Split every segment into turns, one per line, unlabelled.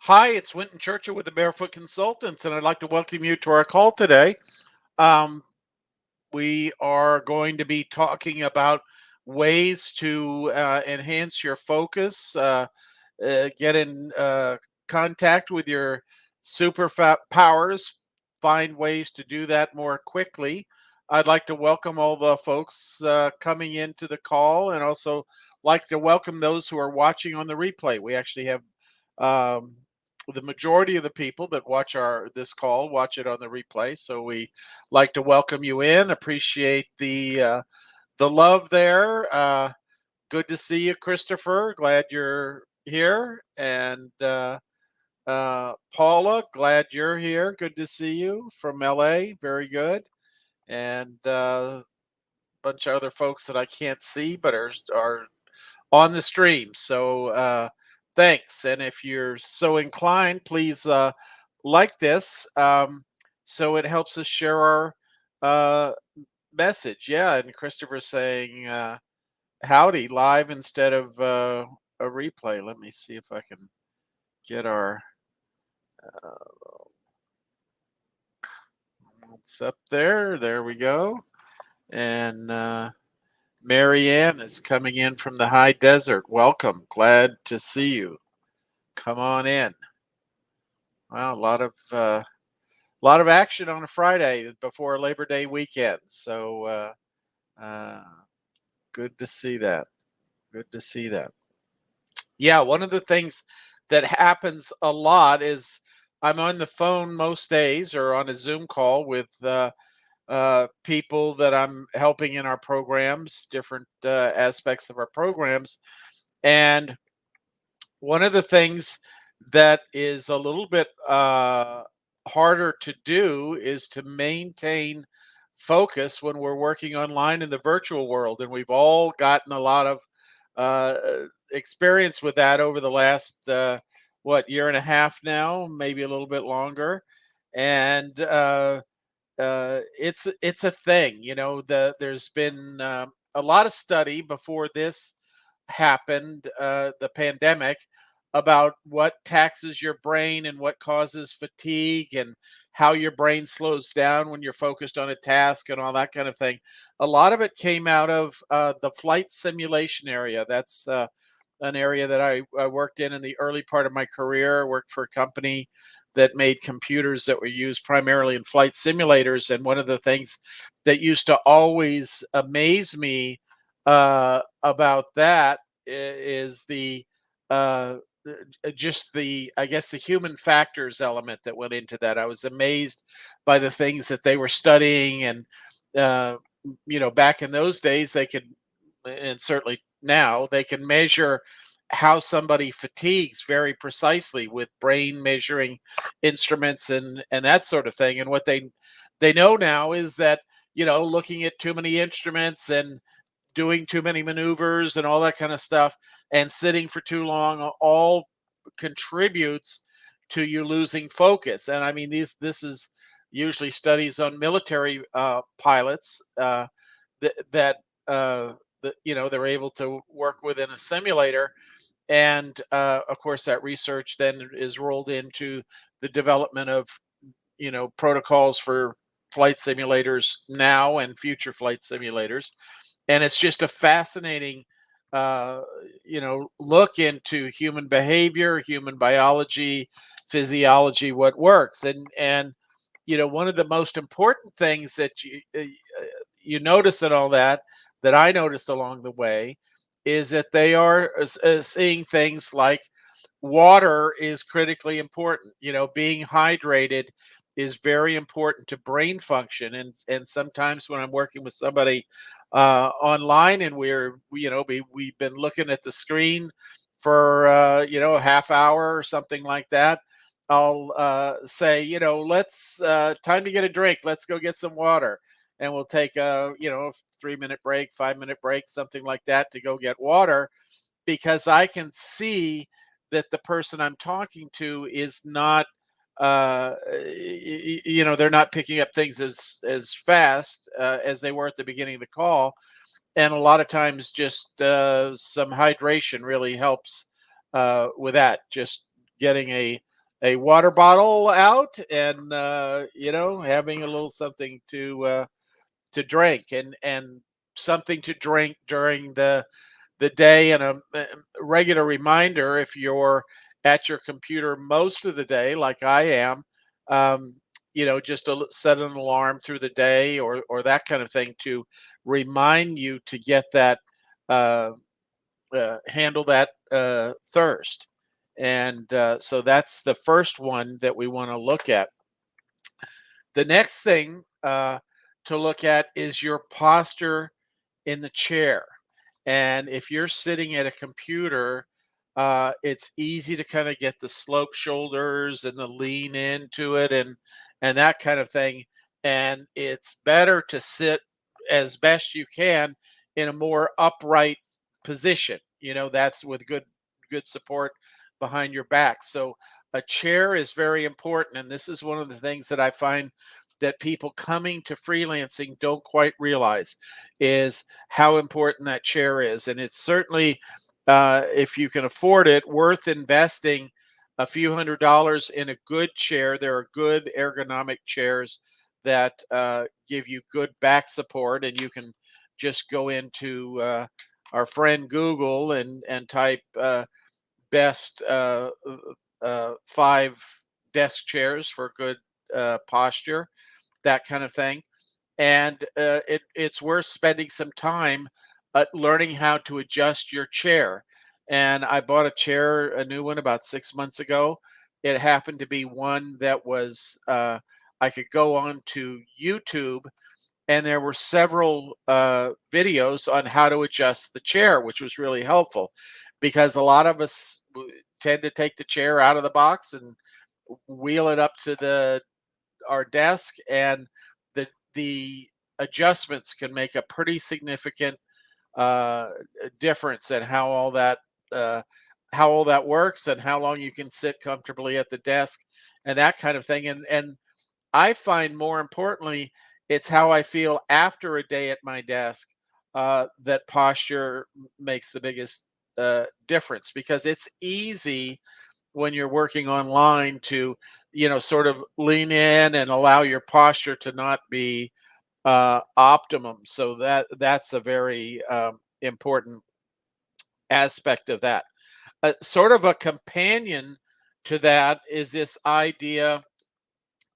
Hi, it's Winton Churchill with the Barefoot Consultants, and I'd like to welcome you to our call today. Um, we are going to be talking about ways to enhance your focus, get in contact with your powers, find ways to do that more quickly. I'd like to welcome all the folks coming into the call and also like to welcome those who are watching on the replay. We actually have um, the majority of the people that watch our this call watch it on the replay. So we like to welcome you in. Appreciate the love there. Good to see you, Christopher. Glad you're here. And Paula, glad you're here. Good to see you from LA. Very good. And a bunch of other folks that I can't see but are on the stream. So thanks. And if you're so inclined, please like this so it helps us share our uh, message. Yeah. And Christopher's saying howdy live instead of a replay. Let me see if I can get our what's up there. There we go. And Marianne is coming in from the high desert. Welcome. Glad to see you. Come on in. Well, a lot of action on a Friday before Labor Day weekend. So uh, good to see that. Good to see that. Yeah, one of the things that happens a lot is I'm on the phone most days or on a Zoom call with people that I'm helping in our programs, different aspects of our programs. And one of the things that is a little bit harder to do is to maintain focus when we're working online in the virtual world. And we've all gotten a lot of uh, experience with that over the last, year and a half now, maybe a little bit longer. And it's a thing, there's been a lot of study before this happened, the pandemic, about what taxes your brain and what causes fatigue and how your brain slows down when you're focused on a task and all that kind of thing. A lot of it came out of the flight simulation area. That's an area that I worked in the early part of my career. I worked for a company that made computers that were used primarily in flight simulators. And one of the things that used to always amaze me about that is uh, just I guess, the human factors element that went into that. I was amazed by the things that they were studying, and uh, back in those days, they could, and certainly now, they can measure how somebody fatigues very precisely with brain measuring instruments and that sort of thing. And what they know now is that looking at too many instruments and doing too many maneuvers and all that kind of stuff and sitting for too long all contributes to you losing focus. And I mean, this is usually studies on military pilots that they're able to work within a simulator. And of course, that research then is rolled into the development of protocols for flight simulators now and future flight simulators. And it's just a fascinating look into human behavior, human biology, physiology, what works. And one of the most important things that you notice in all that I noticed along the way is that they are seeing things like water is critically important. Being hydrated is very important to brain function. And sometimes when I'm working with somebody online and we've been looking at the screen for a half hour or something like that, I'll say, let's time to get a drink. Let's go get some water, and we'll take a 3-minute break, 5-minute break, something like that, to go get water, because I can see that the person I'm talking to is not they're not picking up things as fast as they were at the beginning of the call. And a lot of times just some hydration really helps with that, just getting a water bottle out and having a little something to drink and something to drink during the day and a regular reminder if you're at your computer most of the day, like I am. Um, just to set an alarm through the day or that kind of thing to remind you to get that uh, handle that thirst. And so that's the first one that we want to look at. The next thing to look at is your posture in the chair. And if you're sitting at a computer, it's easy to kind of get the slope shoulders and the lean into it and that kind of thing. And it's better to sit as best you can in a more upright position. That's with good support behind your back. So a chair is very important, and this is one of the things that I find that people coming to freelancing don't quite realize is how important that chair is. And it's certainly, if you can afford it, worth investing a few $100s in a good chair. There are good ergonomic chairs that give you good back support, and you can just go into our friend Google and type best five desk chairs for good posture, that kind of thing. And it's worth spending some time learning how to adjust your chair. And I bought a chair, a new one, about 6 months ago. It happened to be one that was, I could go on to YouTube, and there were several videos on how to adjust the chair, which was really helpful because a lot of us tend to take the chair out of the box and wheel it up to the our desk, and the adjustments can make a pretty significant uh, difference in uh, how all that works and how long you can sit comfortably at the desk and that kind of thing. And I find more importantly, it's how I feel after a day at my desk that posture makes the biggest difference because it's easy when you're working online to, sort of lean in and allow your posture to not be optimum. So that's a very important aspect of that. Sort of a companion to that is this idea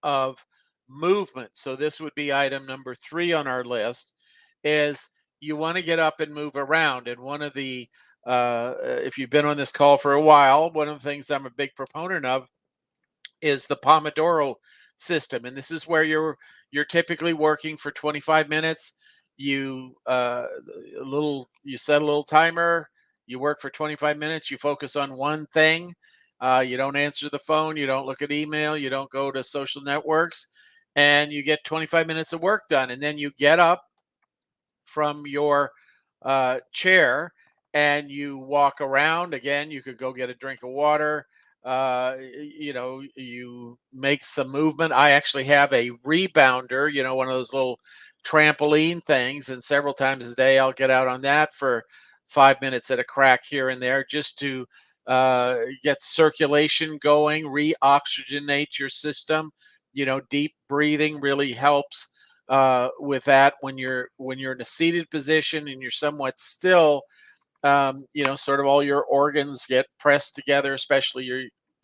of movement. So this would be item number 3 on our list is you want to get up and move around. And one of the if you've been on this call for a while, one of the things I'm a big proponent of is the Pomodoro system. And this is where you're typically working for 25 minutes. You set a little timer, you work for 25 minutes, you focus on one thing. You don't answer the phone, you don't look at email, you don't go to social networks, and you get 25 minutes of work done. And then you get up from your chair and you walk around. Again, you could go get a drink of water. You make some movement. I actually have a rebounder, one of those little trampoline things, and several times a day I'll get out on that for 5 minutes at a crack here and there just to get circulation going, re-oxygenate your system. Deep breathing really helps with that when you're in a seated position and you're somewhat still. Sort of all your organs get pressed together, especially your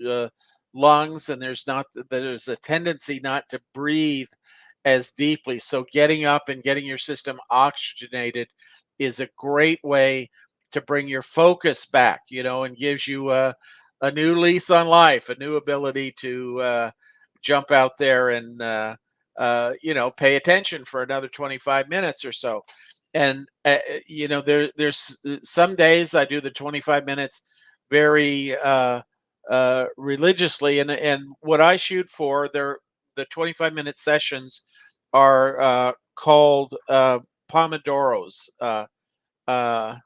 uh, lungs, and there's a tendency not to breathe as deeply. So getting up and getting your system oxygenated is a great way to bring your focus back, and gives you a new lease on life, a new ability to jump out there and pay attention for another 25 minutes or so. And there's some days I do the 25 minutes very religiously, and what I shoot for, the 25-minute sessions are called Pomodoros. Uh,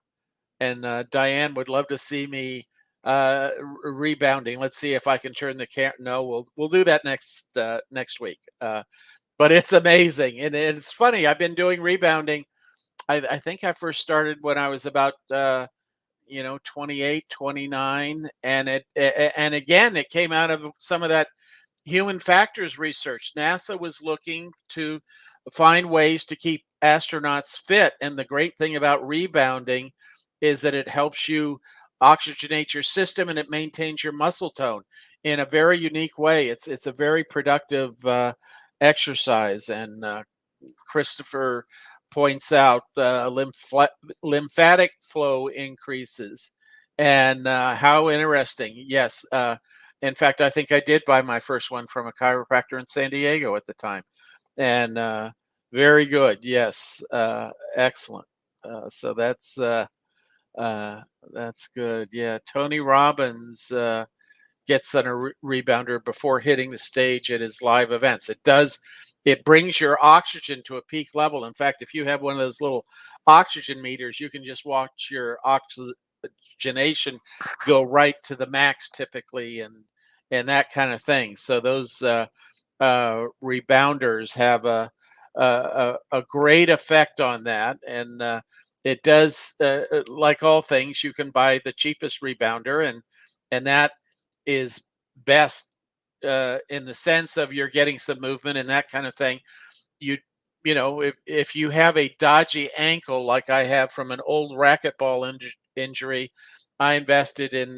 and Diane would love to see me rebounding. Let's see if I can turn the camera. No, we'll do that next week. But it's amazing, and it's funny. I've been doing rebounding. I think I first started when I was about 28, 29, and and again, it came out of some of that human factors research. NASA was looking to find ways to keep astronauts fit. And the great thing about rebounding is that it helps you oxygenate your system and it maintains your muscle tone in a very unique way. It's a very productive exercise. And Christopher points out lymphatic flow increases. And how interesting. Yes. In fact, I think I did buy my first one from a chiropractor in San Diego at the time. And very good. Yes. Excellent. So uh, that's good. Yeah. Tony Robbins gets on a rebounder before hitting the stage at his live events. It brings your oxygen to a peak level. In fact, if you have one of those little oxygen meters, you can just watch your oxygenation go right to the max typically, and that kind of thing. So those rebounders have a great effect on that. And it does, like all things, you can buy the cheapest rebounder, and that is best in the sense of you're getting some movement and that kind of thing. You if you have a dodgy ankle like I have from an old racquetball injury, I invested in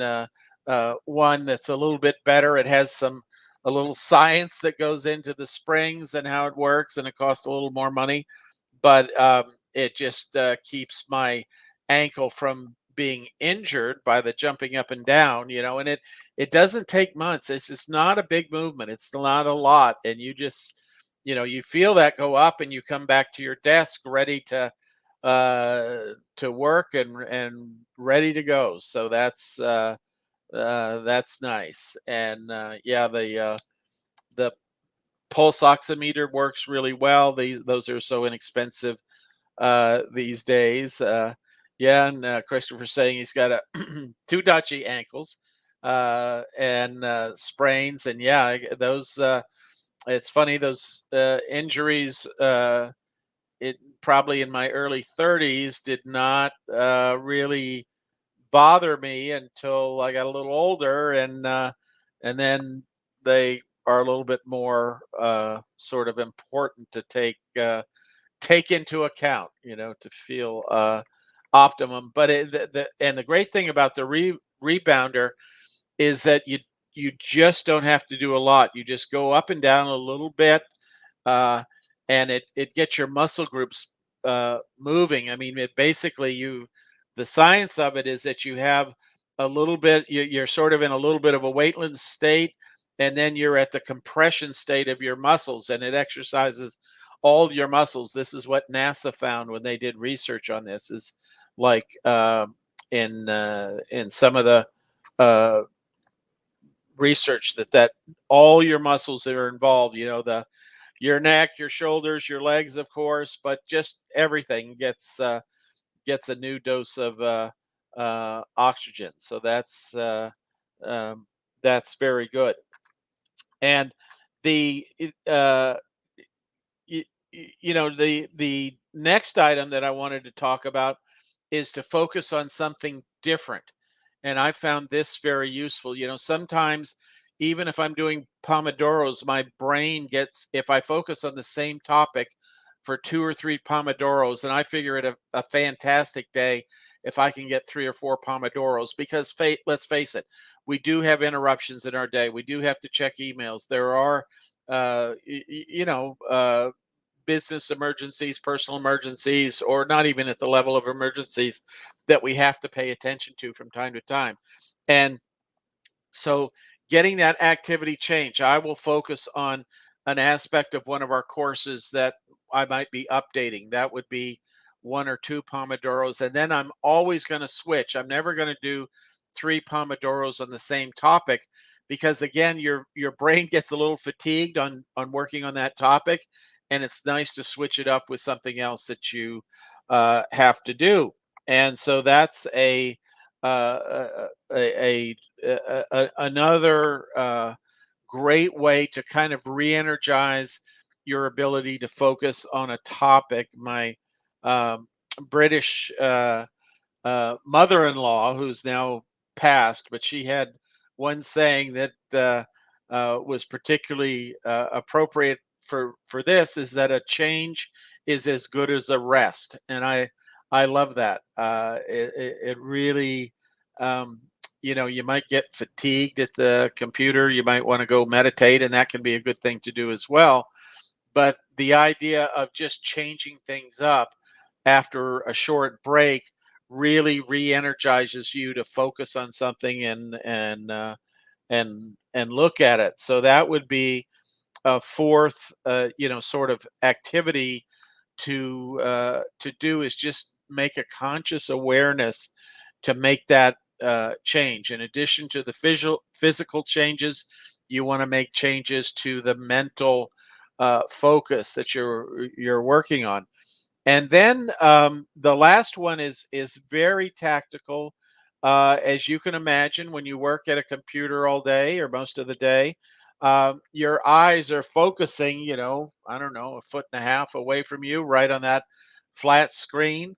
one that's a little bit better. It has a little science that goes into the springs and how it works, and it costs a little more money, but it just keeps my ankle from being injured by the jumping up and down, and it doesn't take months. It's just not a big movement. It's not a lot, and you just you feel that go up, and you come back to your desk ready to work and ready to go. So that's nice. And yeah, the pulse oximeter works really well. Those are so inexpensive these days. Yeah, and Christopher's saying he's got two dodgy ankles and sprains, and yeah, those. It's funny, those injuries. It probably in my early 30s did not really bother me until I got a little older, and then they are a little bit more sort of important to take into account, to feel optimum. But the great thing about the rebounder is that you just don't have to do a lot. You just go up and down a little bit, uh, and it gets your muscle groups moving. I mean, it basically the science of it is that you have a little bit. You're sort of in a little bit of a weightless state, and then you're at the compression state of your muscles, and it exercises all your muscles. This is what NASA found when they did research on this. Is like in some of the uh, research that all your muscles that are involved, your neck, your shoulders, your legs, of course, but just everything gets a new dose of oxygen. So um, that's very good. And the you, the next item that I wanted to talk about is to focus on something different. And I found this very useful. Sometimes even if I'm doing pomodoros, my brain gets, if I focus on the same topic for 2 or 3 pomodoros, and I figure it a fantastic day if I can get 3 or 4 pomodoros, because let's face it, we do have interruptions in our day. We do have to check emails. There are business emergencies, personal emergencies, or not even at the level of emergencies that we have to pay attention to from time to time. And so getting that activity change, I will focus on an aspect of one of our courses that I might be updating. That would be 1 or 2 pomodoros. And then I'm always going to switch. I'm never going to do 3 pomodoros on the same topic, because again, your brain gets a little fatigued on working on that topic. And it's nice to switch it up with something else that you have to do. And so that's another great way to kind of re-energize your ability to focus on a topic. My um, British mother-in-law who's now passed, but she had one saying that was particularly appropriate for this, is that a change is as good as a rest, and I love that. It really, um, you might get fatigued at the computer. You might want to go meditate, and that can be a good thing to do as well. But the idea of just changing things up after a short break really re-energizes you to focus on something and look at it. So that would be a fourth, sort of activity to do, is just make a conscious awareness to make that change. In addition to the physical changes, you want to make changes to the mental focus that you're working on. And then the last one is very tactical. As you can imagine, when you work at a computer all day or most of the day, your eyes are focusing, I don't know, a foot and a half away from you, right on that flat screen.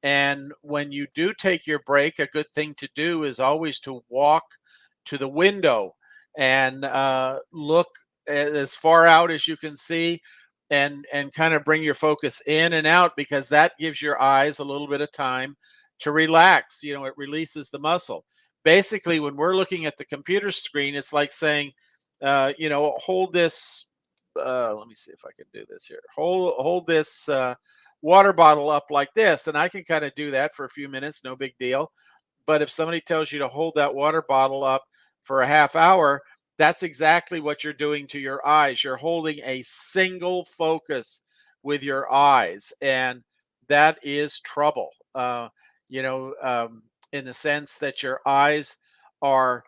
And when you do take your break, a good thing to do is always to walk to the window and look as far out as you can see, and kind of bring your focus in and out, because that gives your eyes a little bit of time to relax. It releases the muscle. Basically, when we're looking at the computer screen, it's like saying, hold this. Let me see if I can do this here. Hold this water bottle up like this, and I can kind of do that for a few minutes, no big deal. But if somebody tells you to hold that water bottle up for a half hour, that's exactly what you're doing to your eyes. You're holding a single focus with your eyes, and that is trouble. You know, um, in the sense that your eyes are,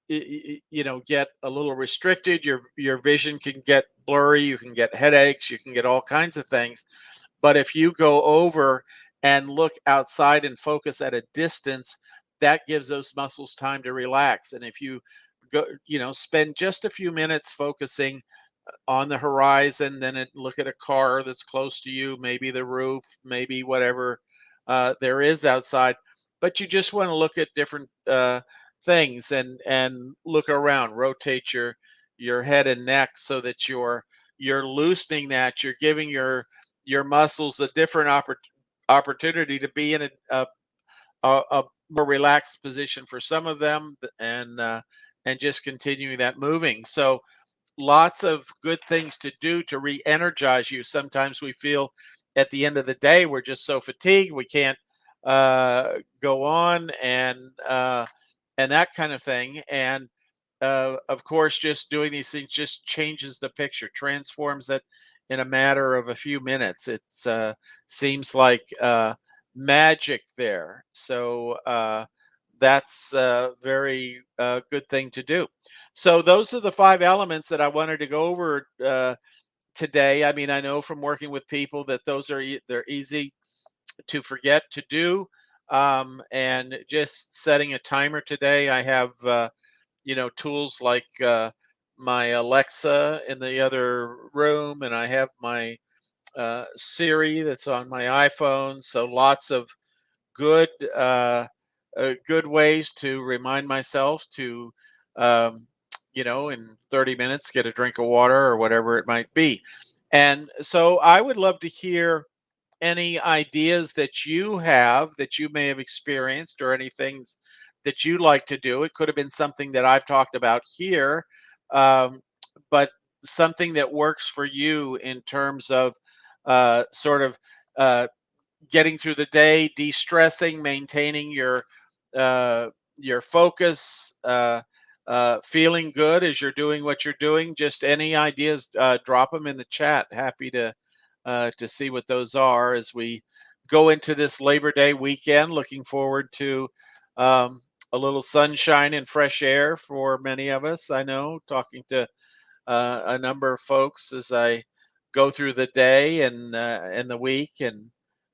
get a little restricted. Your vision can get blurry. You can get headaches. You can get all kinds of things. But if you go over and look outside and focus at a distance, that gives those muscles time to relax. And if you go, spend just a few minutes focusing on the horizon, then look at a car that's close to you, maybe the roof, maybe whatever there is outside. But you just want to look at different things and look around, rotate your head and neck so that you're loosening that. You're giving your muscles a different opportunity to be in a more relaxed position for some of them, and just continuing that moving. So lots of good things to do to re-energize you. Sometimes we feel at the end of the day we're just so fatigued we can't go on, and that kind of thing. And of course, just doing these things just changes the picture, transforms it in a matter of a few minutes. It seems like magic there. So that's a very good thing to do. So those are the five elements that I wanted to go over today. I mean, I know from working with people that those are they're easy to forget to do. And just setting a timer today, I have tools like my Alexa in the other room, and I have my Siri that's on my iPhone. So lots of good good ways to remind myself to um, in 30 minutes get a drink of water or whatever it might be. And so I would love to hear any ideas that you have that you may have experienced, or any things that you like to do. It could have been something that I've talked about here, um, but something that works for you in terms of sort of uh, getting through the day, de-stressing, maintaining your focus, feeling good as you're doing what you're doing. Just any ideas, drop them in the chat. Happy to see what those are as we go into this Labor Day weekend. Looking forward to a little sunshine and fresh air for many of us. I know, talking to a number of folks as I go through the day and the week, and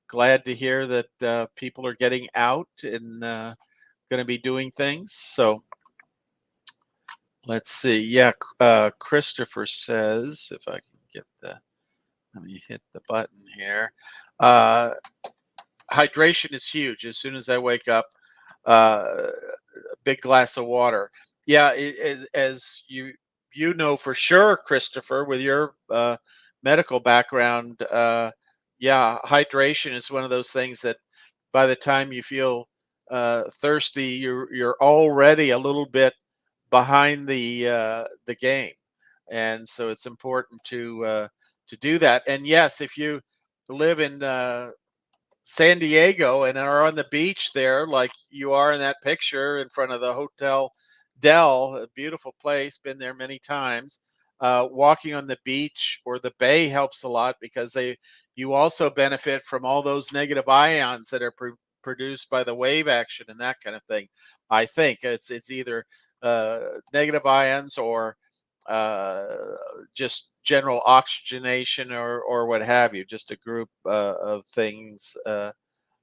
glad to hear that people are getting out and going to be doing things. So let's see. Yeah, Christopher says, if I can get let me hit the button here. Uh, hydration is huge. As soon as I wake up, uh, a big glass of water. Yeah, as you know for sure, Christopher, with your medical background, yeah, hydration is one of those things that by the time you feel thirsty, you're already a little bit behind the game, and so it's important to do that. And yes, if you live in San Diego and are on the beach there, like you are in that picture in front of the Hotel Del, a beautiful place, been there many times. Walking on the beach or the bay helps a lot because you also benefit from all those negative ions that are produced by the wave action and that kind of thing. I think it's either uh, negative ions or uh, just general oxygenation or what have you, just a group of things uh,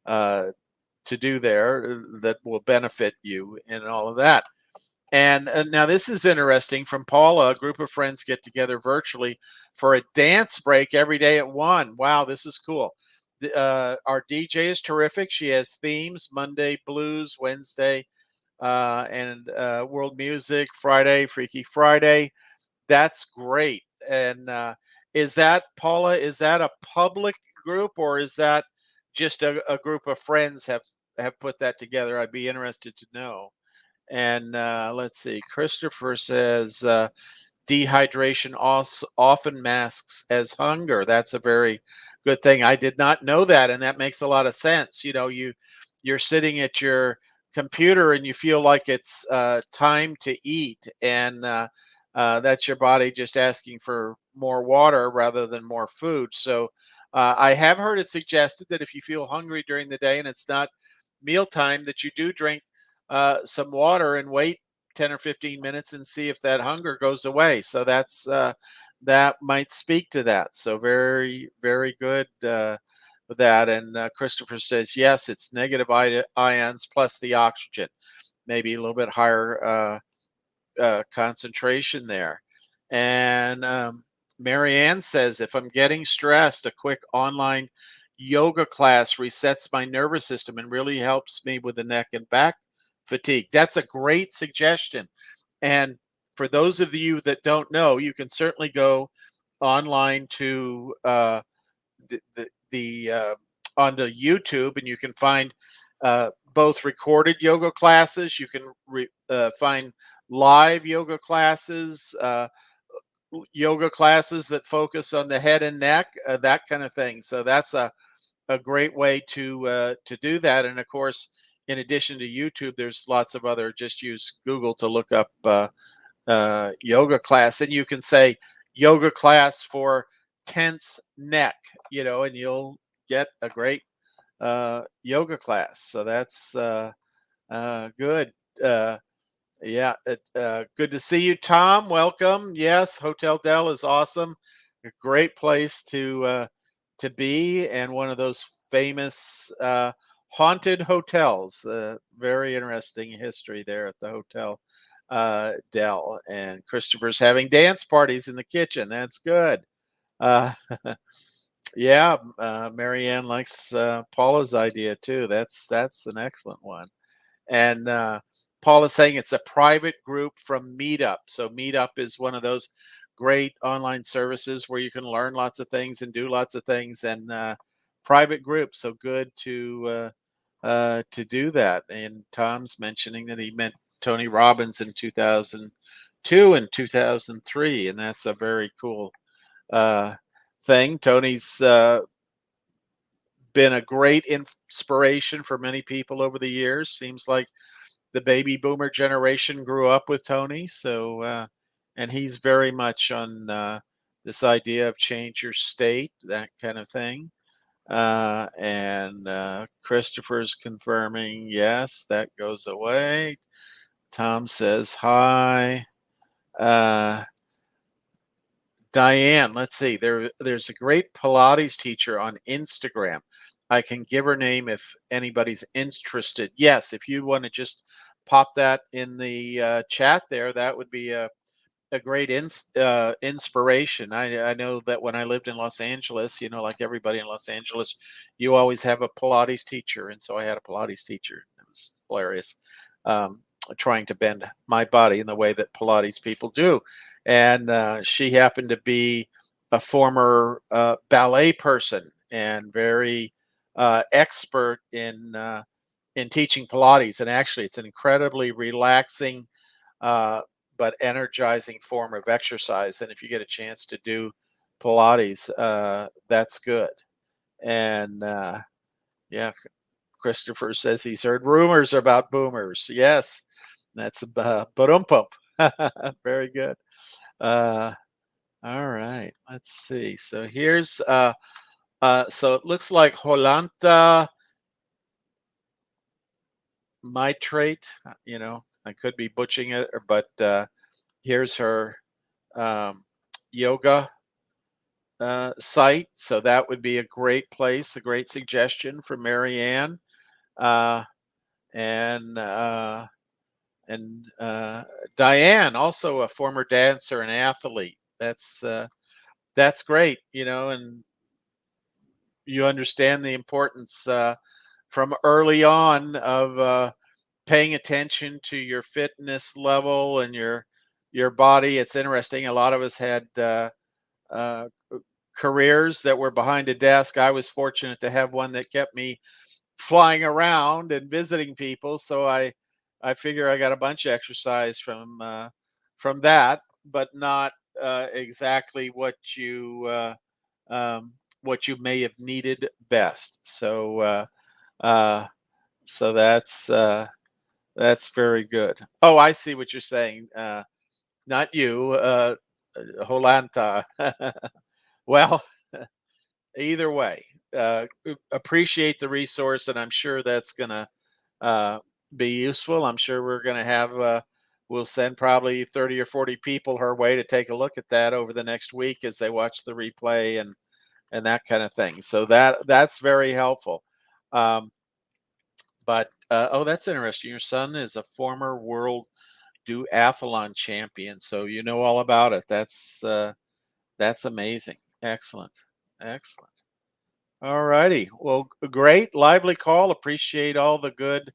to do there that will benefit you in all of that. And now this is interesting from Paula. A group of friends get together virtually for a dance break every day at 1. Wow, this is cool. Our DJ is terrific. She has themes: Monday blues, Wednesday and world music, Friday Freaky Friday. That's great. And is that, Paula, is that a public group or is that just a group of friends have put that together? I'd be interested to know. And let's see. Christopher says dehydration also often masks as hunger. That's a very good thing. I did not know that, and that makes a lot of sense. You know, you're sitting at your computer and you feel like it's time to eat, and that's your body just asking for more water rather than more food. So I have heard it suggested that if you feel hungry during the day and it's not mealtime, that you do drink some water and wait 10 or 15 minutes and see if that hunger goes away. So that might speak to that. So very, very good with that. And Christopher says, yes, it's negative ions plus the oxygen, maybe a little bit higher concentration there. And Marianne says, if I'm getting stressed, a quick online yoga class resets my nervous system and really helps me with the neck and back fatigue. That's a great suggestion. And for those of you that don't know, you can certainly go online to the onto YouTube, and you can find both recorded yoga classes. You can find live yoga classes that focus on the head and neck, that kind of thing. So that's a great way to do that. And of course, in addition to YouTube, there's lots of other. Just use Google to look up yoga class, and you can say yoga class for tense neck, and you'll get a great yoga class. So that's good. Uh, yeah, good to see you, Tom. Welcome. Yes, Hotel Del is awesome. A great place to be, and one of those famous haunted hotels. Very interesting history there at the Hotel Del. And Christopher's having dance parties in the kitchen. That's good. Uh, yeah, Marianne likes Paula's idea too. That's an excellent one. And Paul is saying it's a private group from Meetup. So Meetup is one of those great online services where you can learn lots of things and do lots of things, and private groups. So good to do that. And Tom's mentioning that he met Tony Robbins in 2002 and 2003, and that's a very cool uh, thing. Tony's been a great inspiration for many people over the years. Seems like the baby boomer generation grew up with Tony. So, and he's very much on this idea of change your state, that kind of thing. And Christopher's confirming, yes, that goes away. Tom says hi. Uh, Diane, let's see. There's a great Pilates teacher on Instagram. I can give her name if anybody's interested. Yes, if you want to just pop that in the chat there, that would be a a great inspiration. I know that when I lived in Los Angeles, like everybody in Los Angeles, you always have a Pilates teacher, and so I had a Pilates teacher. It was hilarious, um, trying to bend my body in the way that Pilates people do, and she happened to be a former ballet person and very expert in teaching Pilates. And actually, it's an incredibly relaxing uh, but energizing form of exercise. And if you get a chance to do Pilates, that's good. And yeah, Christopher says he's heard rumors about boomers. Yes, that's ba-dum-pum. Very good. Uh, all right, let's see. So here's so it looks like Holanta mitrate. I could be butchering it, but here's her um, yoga site. So that would be a great place, a great suggestion for Marianne. Uh, and Diane, also a former dancer and athlete. That's great, and you understand the importance from early on of paying attention to your fitness level and your body. It's interesting. A lot of us had uh, careers that were behind a desk. I was fortunate to have one that kept me flying around and visiting people. So I figure I got a bunch of exercise from that, but not exactly what you may have needed best. Uh, so that's very good. Oh, I see what you're saying. Not you, Holanta. Well, either way, appreciate the resource, and I'm sure that's gonna uh, be useful. I'm sure we're gonna have we'll send probably 30 or 40 people her way to take a look at that over the next week as they watch the replay and that kind of thing. So that's very helpful. Um, but oh, that's interesting. Your son is a former world duathlon champion, so you know all about it. That's amazing. Excellent, excellent. All righty. Well, great, lively call. Appreciate all the good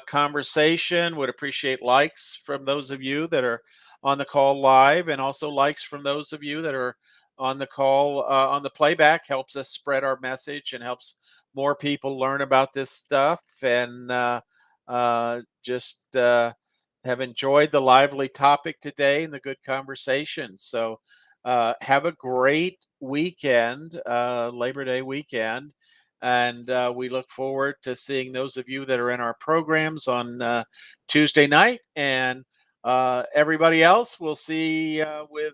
conversation. Would appreciate likes from those of you that are on the call live, and also likes from those of you that are on the call on the playback. Helps us spread our message and helps more people learn about this stuff. And just have enjoyed the lively topic today and the good conversation. So have a great weekend, Labor Day weekend. And we look forward to seeing those of you that are in our programs on Tuesday night. And everybody else, we'll see with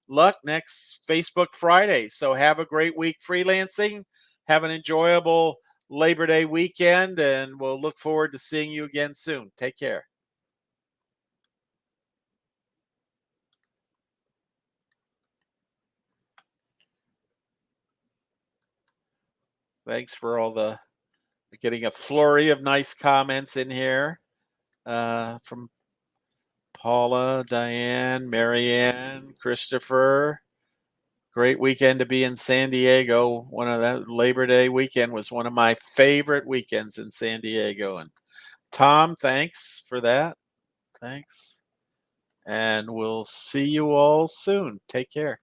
luck next Facebook Friday. So have a great week freelancing. Have an enjoyable Labor Day weekend. And we'll look forward to seeing you again soon. Take care. Thanks for all the getting a flurry of nice comments in here from Paula, Diane, Marianne, Christopher. Great weekend to be in San Diego. One of that Labor Day weekend was one of my favorite weekends in San Diego. And Tom, thanks for that. Thanks. And we'll see you all soon. Take care.